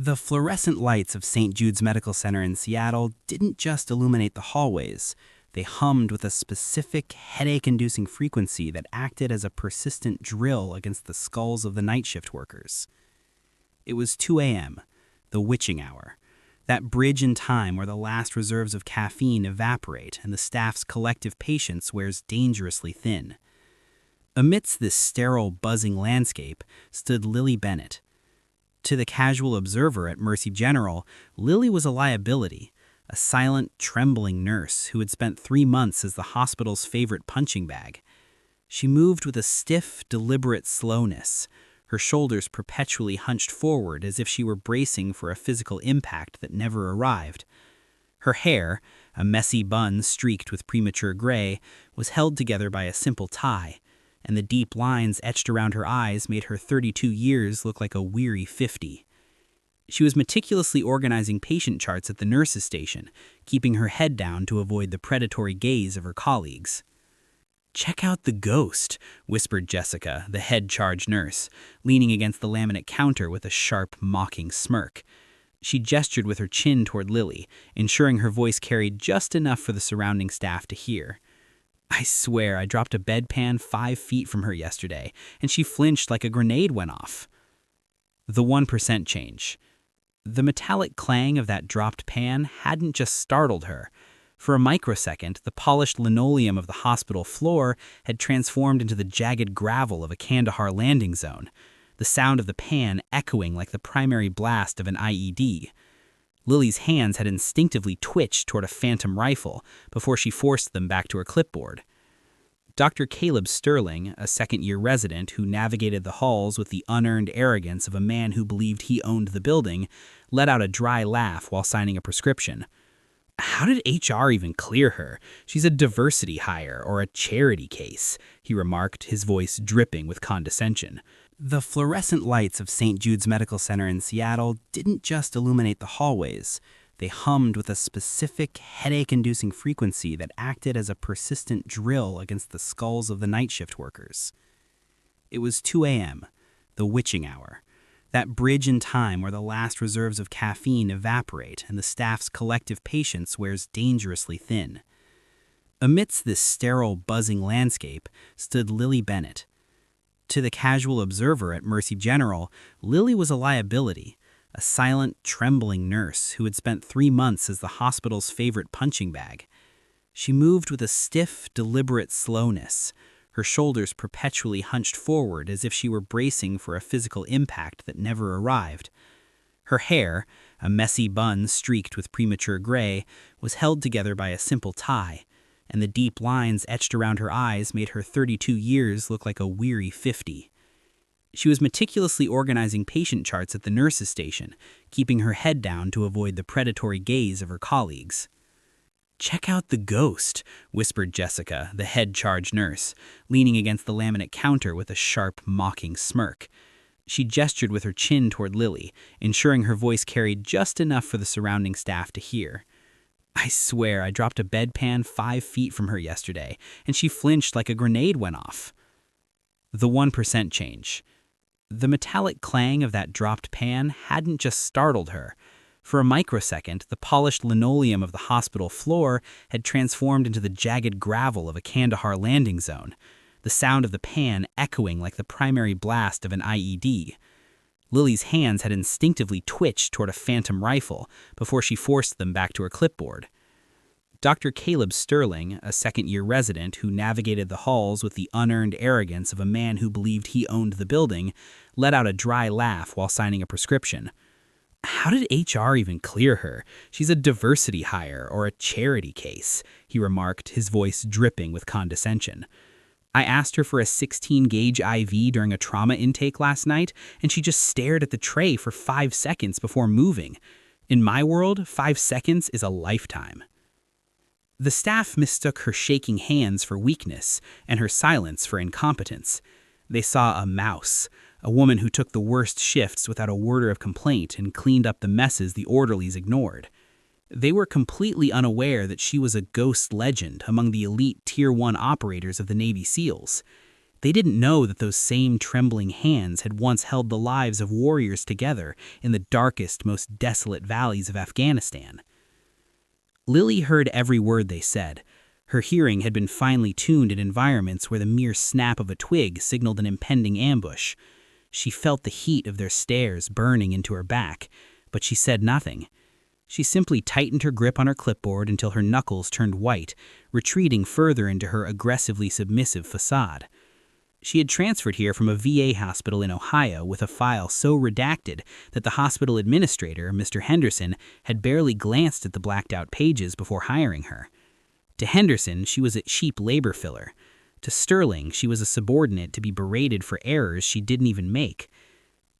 The fluorescent lights of St. Jude's Medical Center in Seattle didn't just illuminate the hallways. They hummed with a specific headache-inducing frequency that acted as a persistent drill against the skulls of the night shift workers. It was 2 a.m., the witching hour, that bridge in time where the last reserves of caffeine evaporate and the staff's collective patience wears dangerously thin. Amidst this sterile, buzzing landscape stood Lily Bennett. To the casual observer at Mercy General, Lily was a liability, a silent, trembling nurse who had spent 3 months as the hospital's favorite punching bag. She moved with a stiff, deliberate slowness, her shoulders perpetually hunched forward as if she were bracing for a physical impact that never arrived. Her hair, a messy bun streaked with premature gray, was held together by a simple tie, and the deep lines etched around her eyes made her 32 years look like a weary 50. She was meticulously organizing patient charts at the nurses' station, keeping her head down to avoid the predatory gaze of her colleagues. "Check out the ghost," whispered Jessica, the head charge nurse, leaning against the laminate counter with a sharp, mocking smirk. She gestured with her chin toward Lily, ensuring her voice carried just enough for the surrounding staff to hear. "I swear I dropped a bedpan 5 feet from her yesterday, and she flinched like a grenade went off." The 1% change. The metallic clang of that dropped pan hadn't just startled her. For a microsecond, the polished linoleum of the hospital floor had transformed into the jagged gravel of a Kandahar landing zone, the sound of the pan echoing like the primary blast of an IED. Lily's hands had instinctively twitched toward a phantom rifle before she forced them back to her clipboard. Dr. Caleb Sterling, a second-year resident who navigated the halls with the unearned arrogance of a man who believed he owned the building, let out a dry laugh while signing a prescription. "How did HR even clear her? She's a diversity hire or a charity case," he remarked, his voice dripping with condescension. The fluorescent lights of St. Jude's Medical Center in Seattle didn't just illuminate the hallways. They hummed with a specific headache-inducing frequency that acted as a persistent drill against the skulls of the night shift workers. It was 2 a.m., the witching hour, that bridge in time where the last reserves of caffeine evaporate and the staff's collective patience wears dangerously thin. Amidst this sterile, buzzing landscape stood Lily Bennett. To the casual observer at Mercy General, Lily was a liability, a silent, trembling nurse who had spent 3 months as the hospital's favorite punching bag. She moved with a stiff, deliberate slowness, her shoulders perpetually hunched forward as if she were bracing for a physical impact that never arrived. Her hair, a messy bun streaked with premature gray, was held together by a simple tie, and the deep lines etched around her eyes made her 32 years look like a weary 50. She was meticulously organizing patient charts at the nurses' station, keeping her head down to avoid the predatory gaze of her colleagues. "Check out the ghost," whispered Jessica, the head charge nurse, leaning against the laminate counter with a sharp, mocking smirk. She gestured with her chin toward Lily, ensuring her voice carried just enough for the surrounding staff to hear. "I swear I dropped a bedpan 5 feet from her yesterday, and she flinched like a grenade went off." The 1% change. The metallic clang of that dropped pan hadn't just startled her. For a microsecond, the polished linoleum of the hospital floor had transformed into the jagged gravel of a Kandahar landing zone, the sound of the pan echoing like the primary blast of an IED. Lily's hands had instinctively twitched toward a phantom rifle before she forced them back to her clipboard. Dr. Caleb Sterling, a second-year resident who navigated the halls with the unearned arrogance of a man who believed he owned the building, let out a dry laugh while signing a prescription. "How did HR even clear her? She's a diversity hire or a charity case," he remarked, his voice dripping with condescension. "I asked her for a 16-gauge IV during a trauma intake last night, and she just stared at the tray for 5 seconds before moving. In my world, 5 seconds is a lifetime." The staff mistook her shaking hands for weakness and her silence for incompetence. They saw a mouse, a woman who took the worst shifts without a word of complaint and cleaned up the messes the orderlies ignored. They were completely unaware that she was a ghost legend among the elite Tier 1 operators of the Navy SEALs. They didn't know that those same trembling hands had once held the lives of warriors together in the darkest, most desolate valleys of Afghanistan. Lily heard every word they said. Her hearing had been finely tuned in environments where the mere snap of a twig signaled an impending ambush. She felt the heat of their stares burning into her back, but she said nothing. She simply tightened her grip on her clipboard until her knuckles turned white, retreating further into her aggressively submissive facade. She had transferred here from a VA hospital in Ohio with a file so redacted that the hospital administrator, Mr. Henderson, had barely glanced at the blacked-out pages before hiring her. To Henderson, she was a cheap labor filler. To Sterling, she was a subordinate to be berated for errors she didn't even make.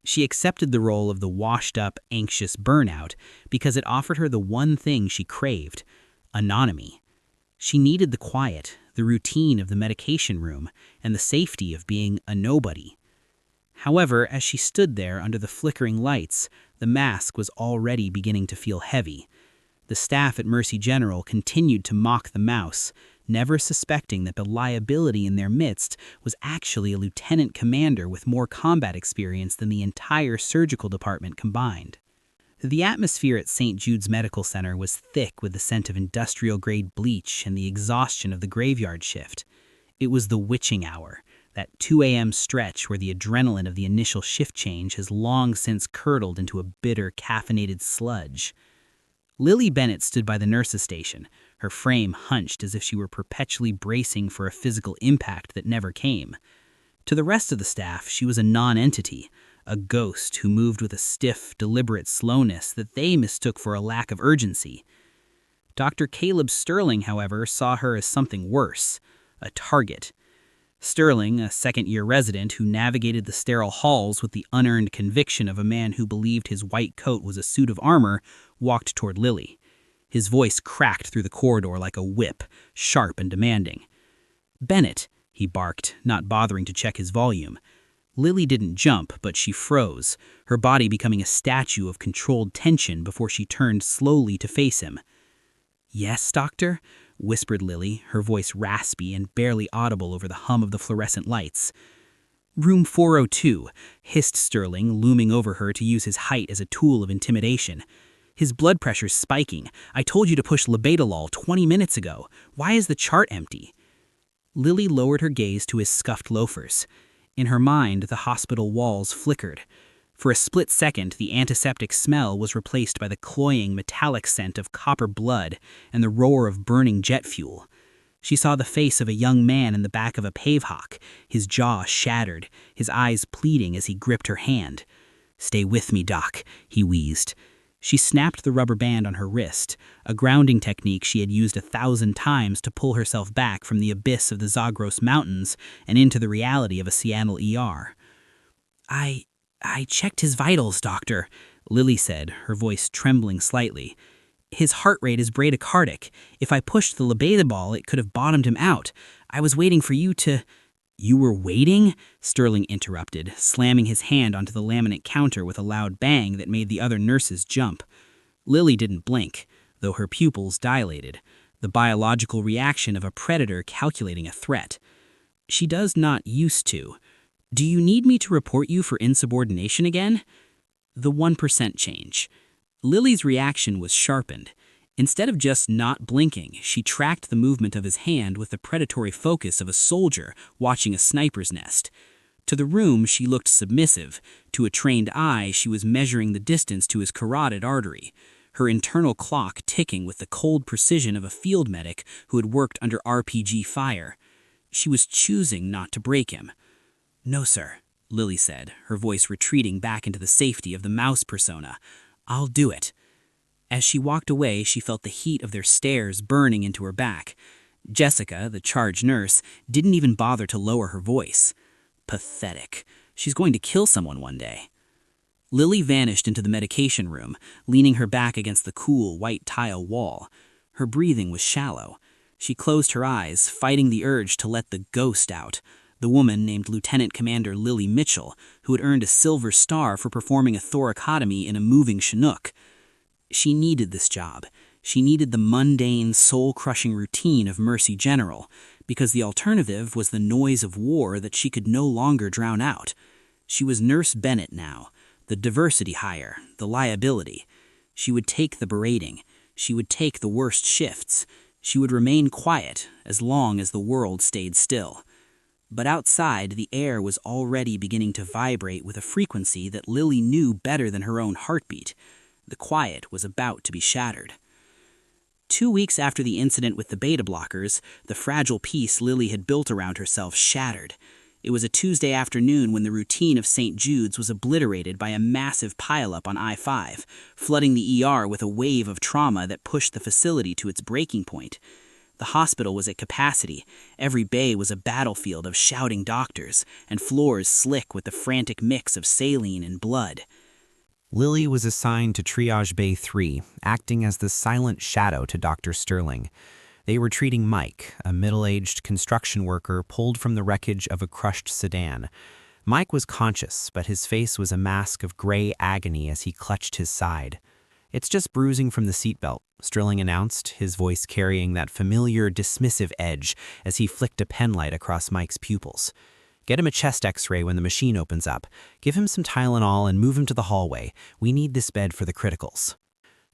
She accepted the role of the washed-up, anxious burnout because it offered her the one thing she craved: autonomy. She needed the quiet, the routine of the medication room, and the safety of being a nobody. However, as she stood there under the flickering lights, the mask was already beginning to feel heavy. The staff at Mercy General continued to mock the mouse, never suspecting that the liability in their midst was actually a lieutenant commander with more combat experience than the entire surgical department combined. The atmosphere at St. Jude's Medical Center was thick with the scent of industrial-grade bleach and the exhaustion of the graveyard shift. It was the witching hour, that 2 a.m. stretch where the adrenaline of the initial shift change has long since curdled into a bitter, caffeinated sludge. Lily Bennett stood by the nurse's station, her frame hunched as if she were perpetually bracing for a physical impact that never came. To the rest of the staff, she was a non-entity, a ghost who moved with a stiff, deliberate slowness that they mistook for a lack of urgency. Dr. Caleb Sterling, however, saw her as something worse, a target. Sterling, a second-year resident who navigated the sterile halls with the unearned conviction of a man who believed his white coat was a suit of armor, walked toward Lily. His voice cracked through the corridor like a whip, sharp and demanding. "Bennett," he barked, not bothering to check his volume. Lily didn't jump, but she froze, her body becoming a statue of controlled tension before she turned slowly to face him. "Yes, doctor?" whispered Lily, her voice raspy and barely audible over the hum of the fluorescent lights. "Room 402, hissed Sterling, looming over her to use his height as a tool of intimidation. "His blood pressure's spiking. I told you to push labetalol 20 minutes ago. Why is the chart empty?" Lily lowered her gaze to his scuffed loafers. In her mind, the hospital walls flickered. For a split second, the antiseptic smell was replaced by the cloying, metallic scent of copper blood and the roar of burning jet fuel. She saw the face of a young man in the back of a pavehawk, his jaw shattered, his eyes pleading as he gripped her hand. "Stay with me, Doc," he wheezed. She snapped the rubber band on her wrist, a grounding technique she had used 1,000 times to pull herself back from the abyss of the Zagros Mountains and into the reality of a Seattle ER. I checked his vitals, doctor," Lily said, her voice trembling slightly. "His heart rate is bradycardic. If I pushed the labetalol, it could have bottomed him out. I was waiting for you to—" "You were waiting?" Sterling interrupted, slamming his hand onto the laminate counter with a loud bang that made the other nurses jump. Lily didn't blink, though her pupils dilated, the biological reaction of a predator calculating a threat. "She does not used to. Do you need me to report you for insubordination again?" The 1% change. Lily's reaction was sharpened. Instead of just not blinking, she tracked the movement of his hand with the predatory focus of a soldier watching a sniper's nest. To the room, she looked submissive. To a trained eye, she was measuring the distance to his carotid artery, her internal clock ticking with the cold precision of a field medic who had worked under RPG fire. She was choosing not to break him. "No, sir," Lily said, her voice retreating back into the safety of the mouse persona. "I'll do it." As she walked away, she felt the heat of their stares burning into her back. Jessica, the charge nurse, didn't even bother to lower her voice. Pathetic. She's going to kill someone one day. Lily vanished into the medication room, leaning her back against the cool, white tile wall. Her breathing was shallow. She closed her eyes, fighting the urge to let the ghost out, the woman named Lieutenant Commander Lily Mitchell, who had earned a Silver Star for performing a thoracotomy in a moving Chinook. She needed this job. She needed the mundane, soul-crushing routine of Mercy General, because the alternative was the noise of war that she could no longer drown out. She was Nurse Bennett now, the diversity hire, the liability. She would take the berating. She would take the worst shifts. She would remain quiet as long as the world stayed still. But outside, the air was already beginning to vibrate with a frequency that Lily knew better than her own heartbeat. The quiet was about to be shattered. 2 weeks after the incident with the beta blockers, the fragile peace Lily had built around herself shattered. It was a Tuesday afternoon when the routine of St. Jude's was obliterated by a massive pileup on I-5, flooding the ER with a wave of trauma that pushed the facility to its breaking point. The hospital was at capacity. Every bay was a battlefield of shouting doctors, and floors slick with the frantic mix of saline and blood. Lily was assigned to Triage Bay 3, acting as the silent shadow to Dr. Sterling. They were treating Mike, a middle-aged construction worker pulled from the wreckage of a crushed sedan. Mike was conscious, but his face was a mask of gray agony as he clutched his side. "It's just bruising from the seatbelt," Sterling announced, his voice carrying that familiar, dismissive edge as he flicked a penlight across Mike's pupils. "Get him a chest x-ray when the machine opens up. Give him some Tylenol and move him to the hallway. We need this bed for the criticals."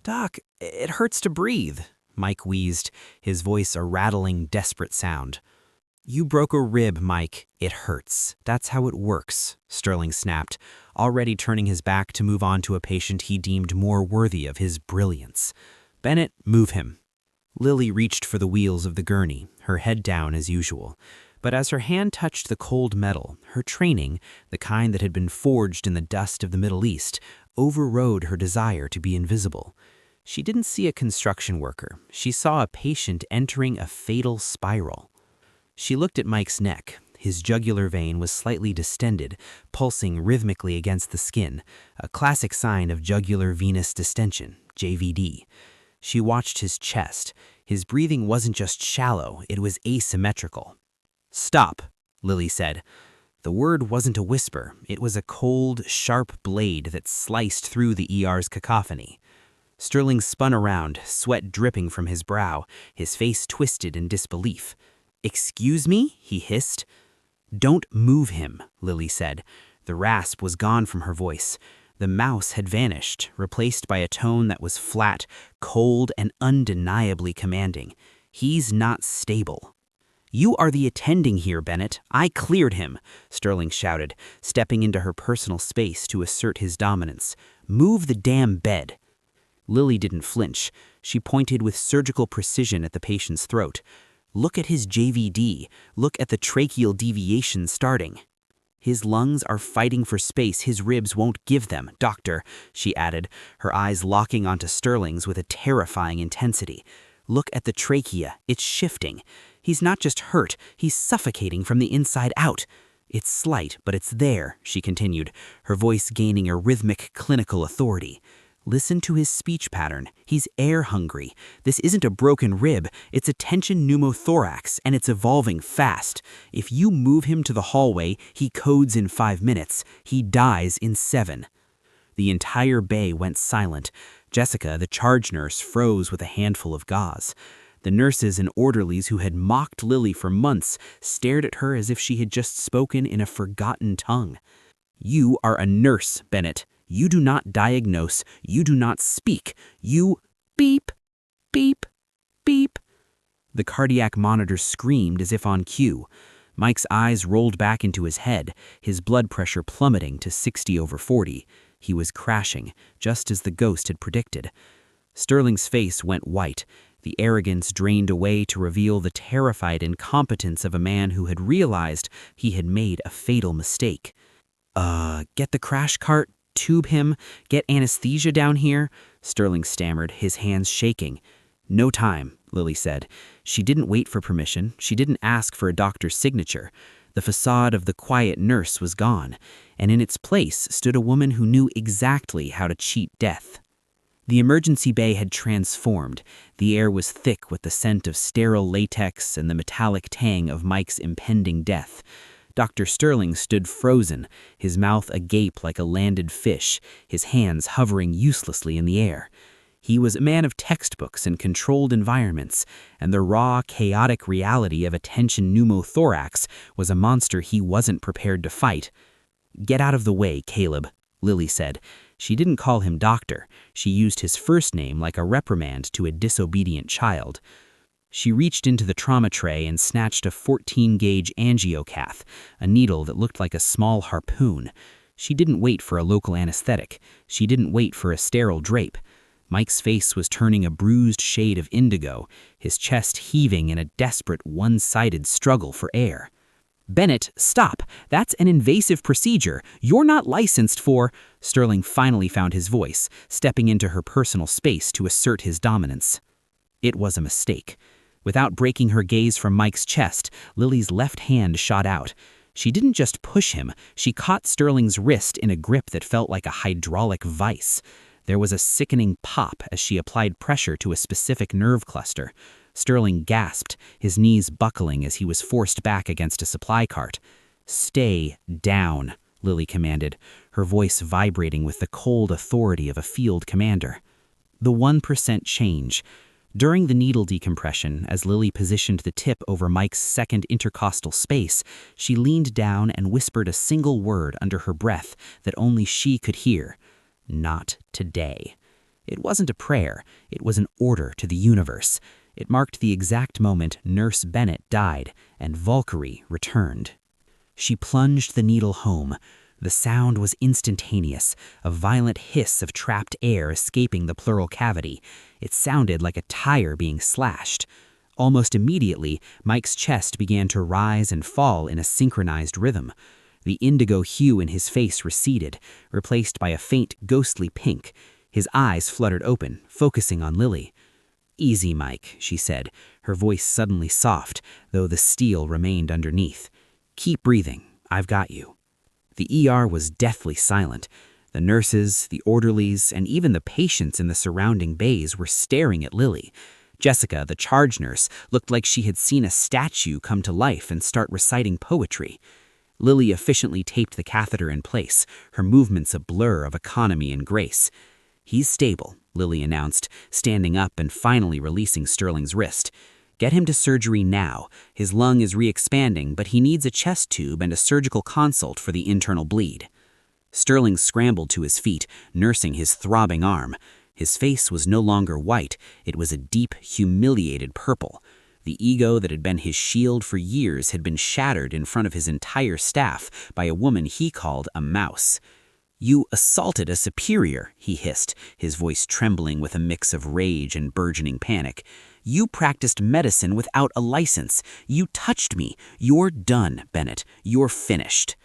"Doc, it hurts to breathe," Mike wheezed, his voice a rattling, desperate sound. "You broke a rib, Mike. It hurts. That's how it works," Sterling snapped, already turning his back to move on to a patient he deemed more worthy of his brilliance. "Bennett, move him." Lily reached for the wheels of the gurney, her head down as usual. But as her hand touched the cold metal, her training, the kind that had been forged in the dust of the Middle East, overrode her desire to be invisible. She didn't see a construction worker. She saw a patient entering a fatal spiral. She looked at Mike's neck. His jugular vein was slightly distended, pulsing rhythmically against the skin, a classic sign of jugular venous distension, JVD. She watched his chest. His breathing wasn't just shallow, it was asymmetrical. "Stop," Lily said. The word wasn't a whisper. It was a cold, sharp blade that sliced through the ER's cacophony. Sterling spun around, sweat dripping from his brow, his face twisted in disbelief. "Excuse me?" he hissed. "Don't move him," Lily said. The rasp was gone from her voice. The mouse had vanished, replaced by a tone that was flat, cold, and undeniably commanding. "He's not stable." "You are the attending here, Bennett. I cleared him," Sterling shouted, stepping into her personal space to assert his dominance. "Move the damn bed." Lily didn't flinch. She pointed with surgical precision at the patient's throat. "Look at his JVD. Look at the tracheal deviation starting." "His lungs are fighting for space his ribs won't give them, doctor," she added, her eyes locking onto Sterling's with a terrifying intensity. "Look at the trachea. It's shifting. He's not just hurt, he's suffocating from the inside out. It's slight, but it's there," she continued, her voice gaining a rhythmic clinical authority. "Listen to his speech pattern. He's air-hungry. This isn't a broken rib. It's a tension pneumothorax, and it's evolving fast. If you move him to the hallway, he codes in 5 minutes. He dies in 7. The entire bay went silent. Jessica, the charge nurse, froze with a handful of gauze. The nurses and orderlies who had mocked Lily for months stared at her as if she had just spoken in a forgotten tongue. "You are a nurse, Bennett. You do not diagnose. You do not speak. You—" Beep, beep, beep. The cardiac monitor screamed as if on cue. Mike's eyes rolled back into his head, his blood pressure plummeting to 60/40. He was crashing, just as the ghost had predicted. Sterling's face went white. The arrogance drained away to reveal the terrified incompetence of a man who had realized he had made a fatal mistake. Get the crash cart, tube him, get anesthesia down here," Sterling stammered, his hands shaking. "No time," Lily said. She didn't wait for permission. She didn't ask for a doctor's signature. The facade of the quiet nurse was gone, and in its place stood a woman who knew exactly how to cheat death. The emergency bay had transformed. The air was thick with the scent of sterile latex and the metallic tang of Mike's impending death. Dr. Sterling stood frozen, his mouth agape like a landed fish, his hands hovering uselessly in the air. He was a man of textbooks and controlled environments, and the raw, chaotic reality of a tension pneumothorax was a monster he wasn't prepared to fight. "Get out of the way, Caleb," Lily said. She didn't call him doctor. She used his first name like a reprimand to a disobedient child. She reached into the trauma tray and snatched a 14-gauge angiocath, a needle that looked like a small harpoon. She didn't wait for a local anesthetic. She didn't wait for a sterile drape. Mike's face was turning a bruised shade of indigo, his chest heaving in a desperate, one-sided struggle for air. "Bennett, stop! That's an invasive procedure. You're not licensed for—" Sterling finally found his voice, stepping into her personal space to assert his dominance. It was a mistake. Without breaking her gaze from Mike's chest, Lily's left hand shot out. She didn't just push him, she caught Sterling's wrist in a grip that felt like a hydraulic vice. There was a sickening pop as she applied pressure to a specific nerve cluster. Sterling gasped, his knees buckling as he was forced back against a supply cart. "Stay down," Lily commanded, her voice vibrating with the cold authority of a field commander. The 1% change. During the needle decompression, as Lily positioned the tip over Mike's second intercostal space, she leaned down and whispered a single word under her breath that only she could hear. "Not today." It wasn't a prayer, it was an order to the universe. It marked the exact moment Nurse Bennett died and Valkyrie returned. She plunged the needle home. The sound was instantaneous, a violent hiss of trapped air escaping the pleural cavity. It sounded like a tire being slashed. Almost immediately, Mike's chest began to rise and fall in a synchronized rhythm. The indigo hue in his face receded, replaced by a faint, ghostly pink. His eyes fluttered open, focusing on Lily. "Easy, Mike," she said, her voice suddenly soft, though the steel remained underneath. "Keep breathing. I've got you." The ER was deathly silent. The nurses, the orderlies, and even the patients in the surrounding bays were staring at Lily. Jessica, the charge nurse, looked like she had seen a statue come to life and start reciting poetry. Lily efficiently taped the catheter in place, her movements a blur of economy and grace. "He's stable," Lily announced, standing up and finally releasing Sterling's wrist. "Get him to surgery now. His lung is re-expanding, but he needs a chest tube and a surgical consult for the internal bleed." Sterling scrambled to his feet, nursing his throbbing arm. His face was no longer white, it was a deep, humiliated purple. The ego that had been his shield for years had been shattered in front of his entire staff by a woman he called a mouse. "You assaulted a superior," he hissed, his voice trembling with a mix of rage and burgeoning panic. "You practiced medicine without a license. You touched me. You're done, Bennett. You're finished."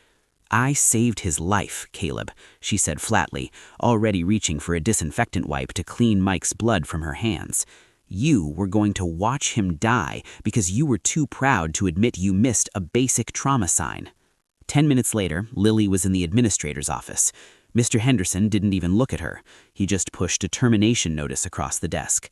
"I saved his life, Caleb," she said flatly, already reaching for a disinfectant wipe to clean Mike's blood from her hands. "You were going to watch him die because you were too proud to admit you missed a basic trauma sign." 10 minutes later, Lily was in the administrator's office. Mr. Henderson didn't even look at her. He just pushed a termination notice across the desk.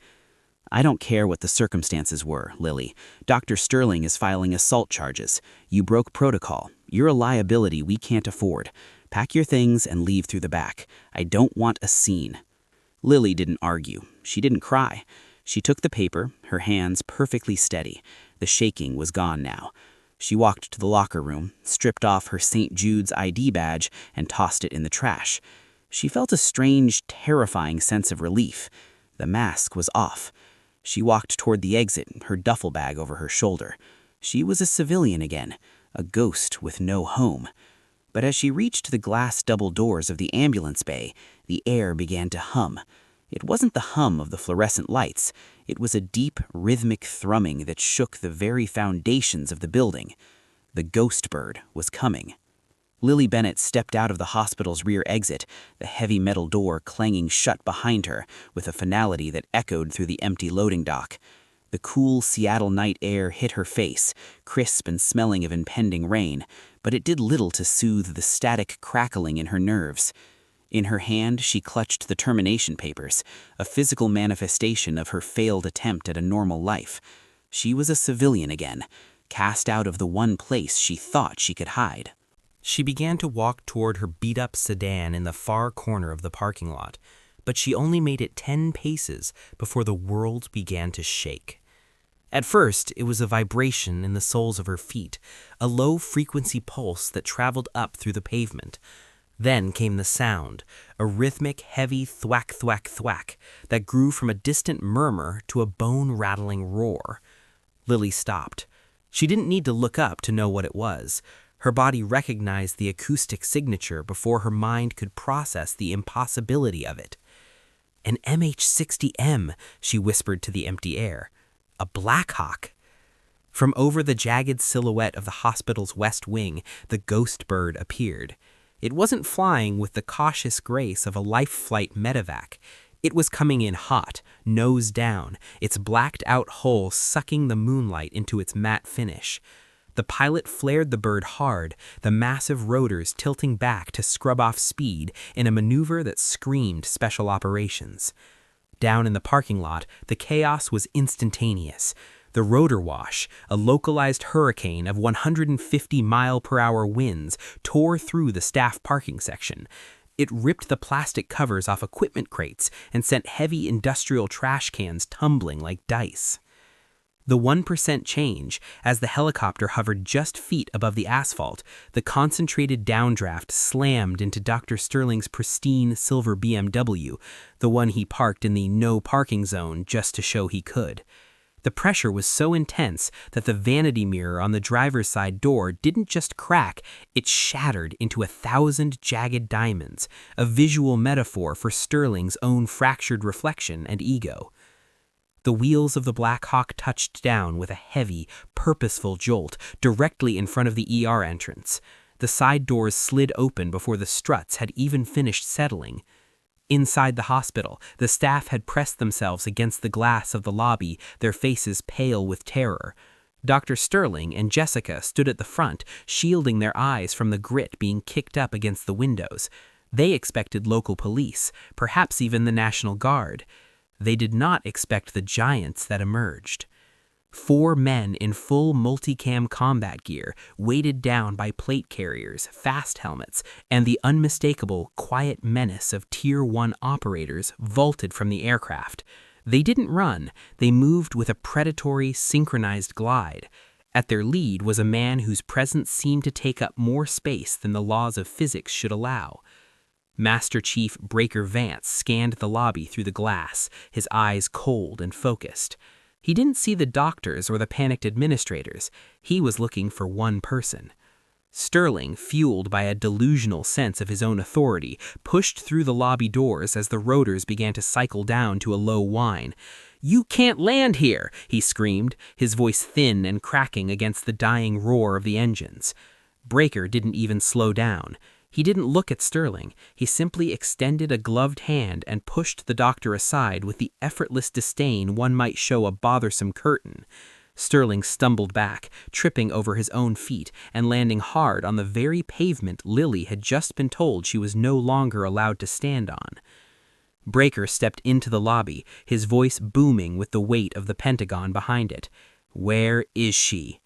"I don't care what the circumstances were, Lily. Dr. Sterling is filing assault charges. You broke protocol. You're a liability we can't afford. Pack your things and leave through the back. I don't want a scene." Lily didn't argue. She didn't cry. She took the paper, her hands perfectly steady. The shaking was gone now. She walked to the locker room, stripped off her St. Jude's ID badge, and tossed it in the trash. She felt a strange, terrifying sense of relief. The mask was off. She walked toward the exit, her duffel bag over her shoulder. She was a civilian again, a ghost with no home. But as she reached the glass double doors of the ambulance bay, the air began to hum. It wasn't the hum of the fluorescent lights. It was a deep, rhythmic thrumming that shook the very foundations of the building. The ghost bird was coming. Lily Bennett stepped out of the hospital's rear exit, the heavy metal door clanging shut behind her with a finality that echoed through the empty loading dock. The cool Seattle night air hit her face, crisp and smelling of impending rain, but it did little to soothe the static crackling in her nerves. In her hand, she clutched the termination papers, a physical manifestation of her failed attempt at a normal life. She was a civilian again, cast out of the one place she thought she could hide. She began to walk toward her beat-up sedan in the far corner of the parking lot. but she only made it 10 paces before the world began to shake. At first, it was a vibration in the soles of her feet, a low-frequency pulse that traveled up through the pavement. Then came the sound, a rhythmic, heavy thwack, thwack, thwack that grew from a distant murmur to a bone-rattling roar. Lily stopped. She didn't need to look up to know what it was. Her body recognized the acoustic signature before her mind could process the impossibility of it. "An MH-60M," she whispered to the empty air. "A Blackhawk." From over the jagged silhouette of the hospital's west wing, the ghost bird appeared. It wasn't flying with the cautious grace of a life flight medevac. It was coming in hot, nose down, its blacked-out hull sucking the moonlight into its matte finish. The pilot flared the bird hard, the massive rotors tilting back to scrub off speed in a maneuver that screamed special operations. Down in the parking lot, the chaos was instantaneous. The rotor wash, a localized hurricane of 150-mile-per-hour winds, tore through the staff parking section. It ripped the plastic covers off equipment crates and sent heavy industrial trash cans tumbling like dice. The 1% change, as the helicopter hovered just feet above the asphalt, the concentrated downdraft slammed into Dr. Sterling's pristine silver BMW, the one he parked in the no parking zone just to show he could. The pressure was so intense that the vanity mirror on the driver's side door didn't just crack, it shattered into 1,000 jagged diamonds, a visual metaphor for Sterling's own fractured reflection and ego. The wheels of the Blackhawk touched down with a heavy, purposeful jolt directly in front of the ER entrance. The side doors slid open before the struts had even finished settling. Inside the hospital, the staff had pressed themselves against the glass of the lobby, their faces pale with terror. Dr. Sterling and Jessica stood at the front, shielding their eyes from the grit being kicked up against the windows. They expected local police, perhaps even the National Guard. They did not expect the giants that emerged. 4 men in full multicam combat gear, weighted down by plate carriers, fast helmets, and the unmistakable, quiet menace of Tier 1 operators vaulted from the aircraft. They didn't run, they moved with a predatory, synchronized glide. At their lead was a man whose presence seemed to take up more space than the laws of physics should allow. Master Chief Breaker Vance scanned the lobby through the glass, his eyes cold and focused. He didn't see the doctors or the panicked administrators. He was looking for one person. Sterling, fueled by a delusional sense of his own authority, pushed through the lobby doors as the rotors began to cycle down to a low whine. "You can't land here!" he screamed, his voice thin and cracking against the dying roar of the engines. Breaker didn't even slow down. He didn't look at Sterling. He simply extended a gloved hand and pushed the doctor aside with the effortless disdain one might show a bothersome curtain. Sterling stumbled back, tripping over his own feet and landing hard on the very pavement Lily had just been told she was no longer allowed to stand on. Breaker stepped into the lobby, his voice booming with the weight of the Pentagon behind it. "Where is she?"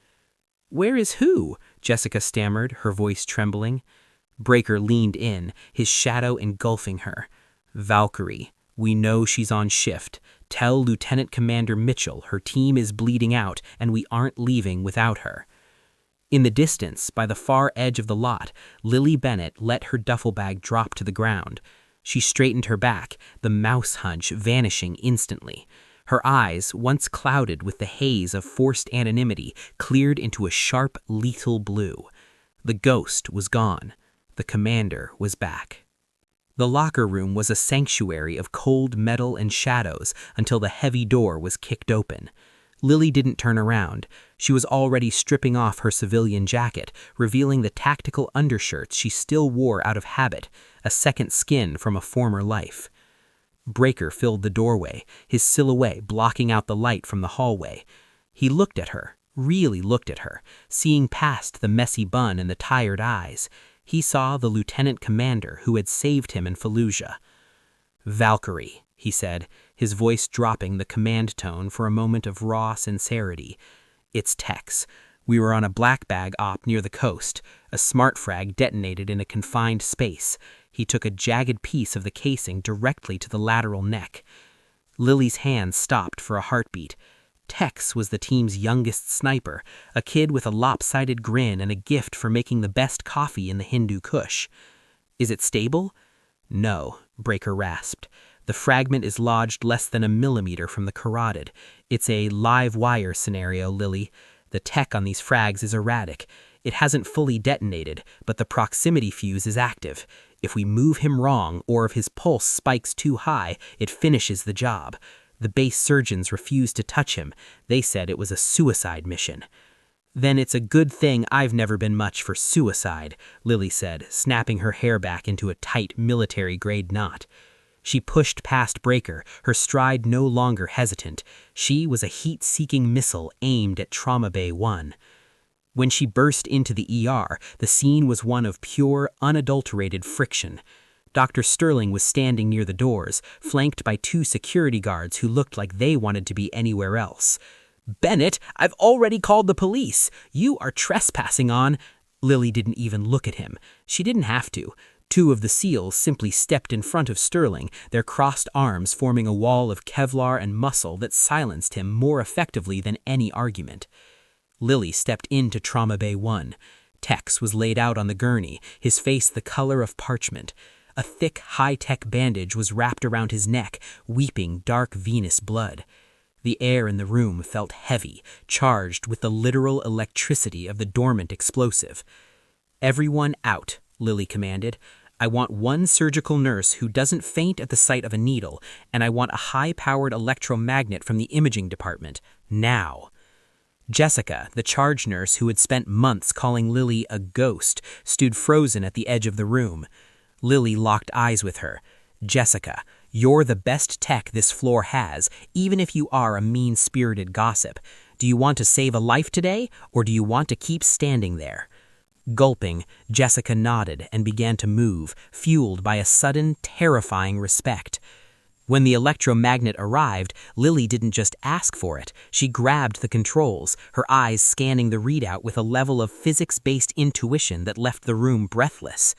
"Where is who?" Jessica stammered, her voice trembling. Breaker leaned in, his shadow engulfing her. "Valkyrie, we know she's on shift. Tell Lieutenant Commander Mitchell her team is bleeding out and we aren't leaving without her." In the distance, by the far edge of the lot, Lily Bennett let her duffel bag drop to the ground. She straightened her back, the mouse hunch vanishing instantly. Her eyes, once clouded with the haze of forced anonymity, cleared into a sharp, lethal blue. The ghost was gone. The commander was back. The locker room was a sanctuary of cold metal and shadows until the heavy door was kicked open. Lily didn't turn around. She was already stripping off her civilian jacket, revealing the tactical undershirts she still wore out of habit, a second skin from a former life. Breaker filled the doorway, his silhouette blocking out the light from the hallway. He looked at her, really looked at her, seeing past the messy bun and the tired eyes. He saw the lieutenant commander who had saved him in Fallujah. "Valkyrie," he said, his voice dropping the command tone for a moment of raw sincerity. "It's Tex. We were on a black bag op near the coast. A smart frag detonated in a confined space. He took a jagged piece of the casing directly to the lateral neck. Lily's hand stopped for a heartbeat. Tex was the team's youngest sniper, a kid with a lopsided grin and a gift for making the best coffee in the Hindu Kush. "Is it stable?" "No," Breaker rasped. "The fragment is lodged less than a millimeter from the carotid. It's a live wire scenario, Lily. The tech on these frags is erratic. It hasn't fully detonated, but the proximity fuse is active. If we move him wrong, or if his pulse spikes too high, it finishes the job. The base surgeons refused to touch him. They said it was a suicide mission." "Then it's a good thing I've never been much for suicide," Lily said, snapping her hair back into a tight military-grade knot. She pushed past Breaker, her stride no longer hesitant. She was a heat-seeking missile aimed at Trauma Bay 1. When she burst into the ER, the scene was one of pure, unadulterated friction. Dr. Sterling was standing near the doors, flanked by 2 security guards who looked like they wanted to be anywhere else. "Bennett, I've already called the police. You are trespassing on—" Lily didn't even look at him. She didn't have to. 2 of the SEALs simply stepped in front of Sterling, their crossed arms forming a wall of Kevlar and muscle that silenced him more effectively than any argument. Lily stepped into Trauma Bay 1. Tex was laid out on the gurney, his face the color of parchment. A thick, high-tech bandage was wrapped around his neck, weeping dark venous blood. The air in the room felt heavy, charged with the literal electricity of the dormant explosive. "Everyone out," Lily commanded. "I want 1 surgical nurse who doesn't faint at the sight of a needle, and I want a high-powered electromagnet from the imaging department. Now." Jessica, the charge nurse who had spent months calling Lily a ghost, stood frozen at the edge of the room. Lily locked eyes with her. "Jessica, you're the best tech this floor has, even if you are a mean-spirited gossip. Do you want to save a life today, or do you want to keep standing there?" Gulping, Jessica nodded and began to move, fueled by a sudden, terrifying respect. When the electromagnet arrived, Lily didn't just ask for it. She grabbed the controls, her eyes scanning the readout with a level of physics-based intuition that left the room breathless.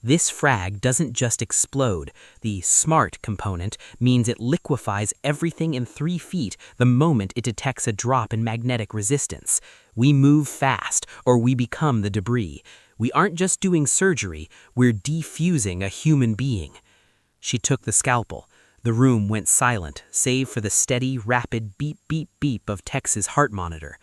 This frag doesn't just explode. The SMART component means it liquefies everything in 3 feet the moment it detects a drop in magnetic resistance. We move fast, or we become the debris. We aren't just doing surgery, we're defusing a human being. She took the scalpel. The room went silent, save for the steady, rapid beep, beep, beep of Tex's heart monitor.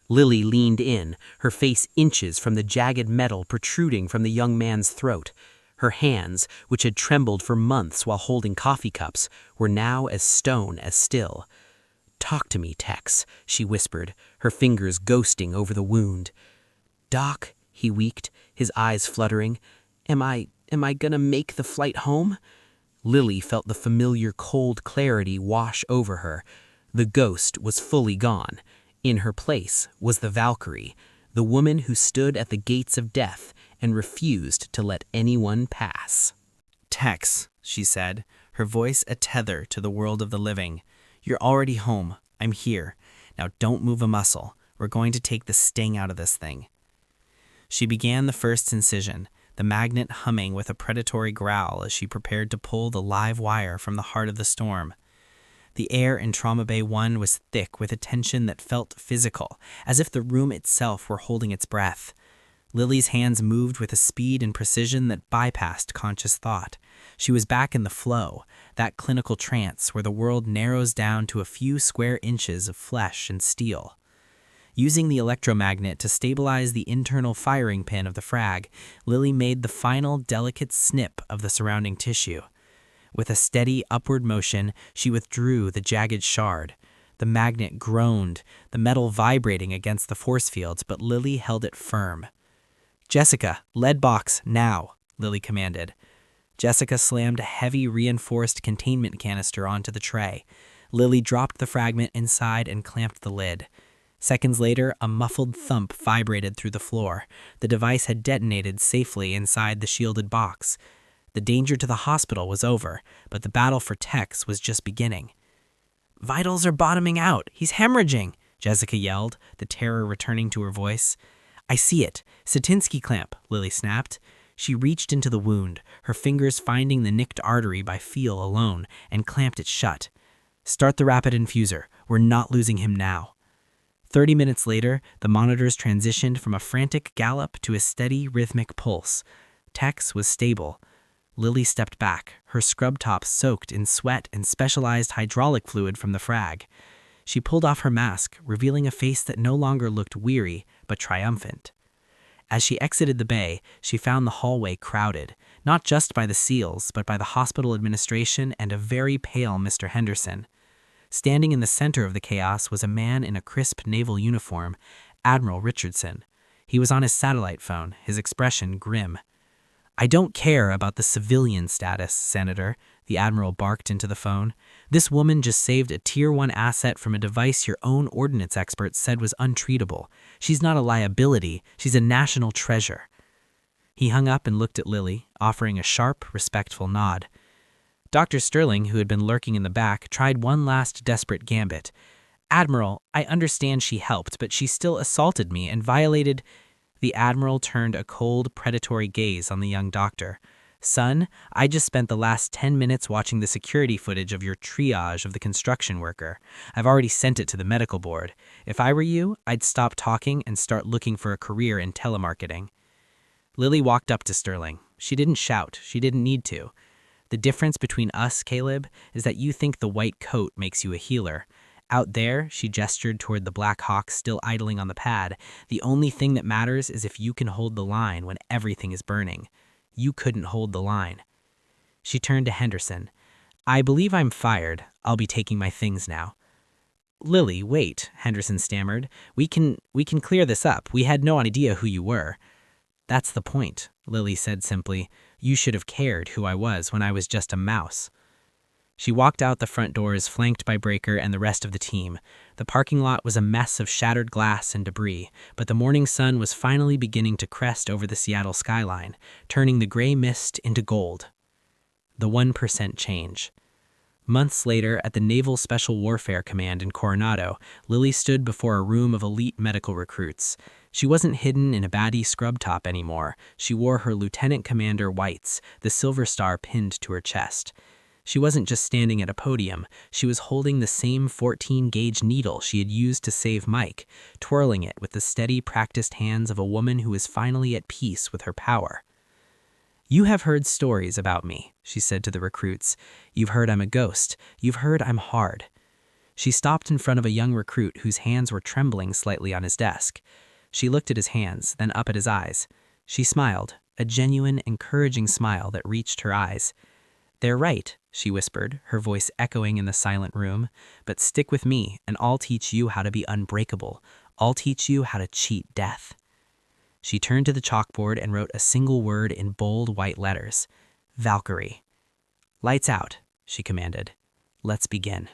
Lily leaned in, her face inches from the jagged metal protruding from the young man's throat. Her hands, which had trembled for months while holding coffee cups, were now as stone as still. "Talk to me, Tex," she whispered, her fingers ghosting over the wound. "Doc," he weaked, his eyes fluttering, Am I gonna make the flight home?" Lily felt the familiar cold clarity wash over her. The ghost was fully gone. In her place was the Valkyrie, the woman who stood at the gates of death and refused to let anyone pass. "Tex," she said, her voice a tether to the world of the living. "You're already home. I'm here. Now don't move a muscle. We're going to take the sting out of this thing." She began the first incision, the magnet humming with a predatory growl as she prepared to pull the live wire from the heart of the storm. The air in Trauma Bay 1 was thick with a tension that felt physical, as if the room itself were holding its breath. Lily's hands moved with a speed and precision that bypassed conscious thought. She was back in the flow, that clinical trance where the world narrows down to a few square inches of flesh and steel. Using the electromagnet to stabilize the internal firing pin of the frag, Lily made the final delicate snip of the surrounding tissue. With a steady upward motion, she withdrew the jagged shard. The magnet groaned, the metal vibrating against the force fields, but Lily held it firm. "Jessica, lead box, now," Lily commanded. Jessica slammed a heavy reinforced containment canister onto the tray. Lily dropped the fragment inside and clamped the lid. Seconds later, a muffled thump vibrated through the floor. The device had detonated safely inside the shielded box. The danger to the hospital was over, but the battle for Tex was just beginning. "Vitals are bottoming out. He's hemorrhaging," Jessica yelled, the terror returning to her voice. "I see it. Satinsky clamp," Lily snapped. She reached into the wound, her fingers finding the nicked artery by feel alone, and clamped it shut. "Start the rapid infuser. We're not losing him now." 30 minutes later, the monitors transitioned from a frantic gallop to a steady, rhythmic pulse. Tex was stable. Lily stepped back, her scrub top soaked in sweat and specialized hydraulic fluid from the frag. She pulled off her mask, revealing a face that no longer looked weary, but triumphant. As she exited the bay, she found the hallway crowded, not just by the SEALs, but by the hospital administration and a very pale Mr. Henderson. Standing in the center of the chaos was a man in a crisp naval uniform, Admiral Richardson. He was on his satellite phone, his expression grim. "I don't care about the civilian status, Senator," the Admiral barked into the phone. "This woman just saved a Tier 1 asset from a device your own ordnance experts said was untreatable. She's not a liability, she's a national treasure." He hung up and looked at Lily, offering a sharp, respectful nod. Dr. Sterling, who had been lurking in the back, tried one last desperate gambit. "Admiral, I understand she helped, but she still assaulted me and violated—" The Admiral turned a cold, predatory gaze on the young doctor. "Son, I just spent the last 10 minutes watching the security footage of your triage of the construction worker. I've already sent it to the medical board. If I were you, I'd stop talking and start looking for a career in telemarketing." Lily walked up to Sterling. She didn't shout. She didn't need to. "The difference between us, Caleb, is that you think the white coat makes you a healer. Out there," she gestured toward the Blackhawk still idling on the pad, "the only thing that matters is if you can hold the line when everything is burning. You couldn't hold the line." She turned to Henderson. "I believe I'm fired. I'll be taking my things now." "Lily, wait," Henderson stammered. We can clear this up. We had no idea who you were." "That's the point," Lily said simply. "You should have cared who I was when I was just a mouse." She walked out the front doors, flanked by Breaker and the rest of the team. The parking lot was a mess of shattered glass and debris, but the morning sun was finally beginning to crest over the Seattle skyline, turning the gray mist into gold. The 1% change. Months later, at the Naval Special Warfare Command in Coronado, Lily stood before a room of elite medical recruits. She wasn't hidden in a baddie scrub top anymore. She wore her Lieutenant Commander whites, the silver star pinned to her chest. She wasn't just standing at a podium. She was holding the same 14-gauge needle she had used to save Mike, twirling it with the steady, practiced hands of a woman who was finally at peace with her power. "You have heard stories about me," she said to the recruits. "You've heard I'm a ghost. You've heard I'm hard." She stopped in front of a young recruit whose hands were trembling slightly on his desk. She looked at his hands, then up at his eyes. She smiled, a genuine, encouraging smile that reached her eyes. "They're right," she whispered, her voice echoing in the silent room. "But stick with me, and I'll teach you how to be unbreakable. I'll teach you how to cheat death." She turned to the chalkboard and wrote a single word in bold white letters. "Valkyrie." "Lights out," she commanded. "Let's begin."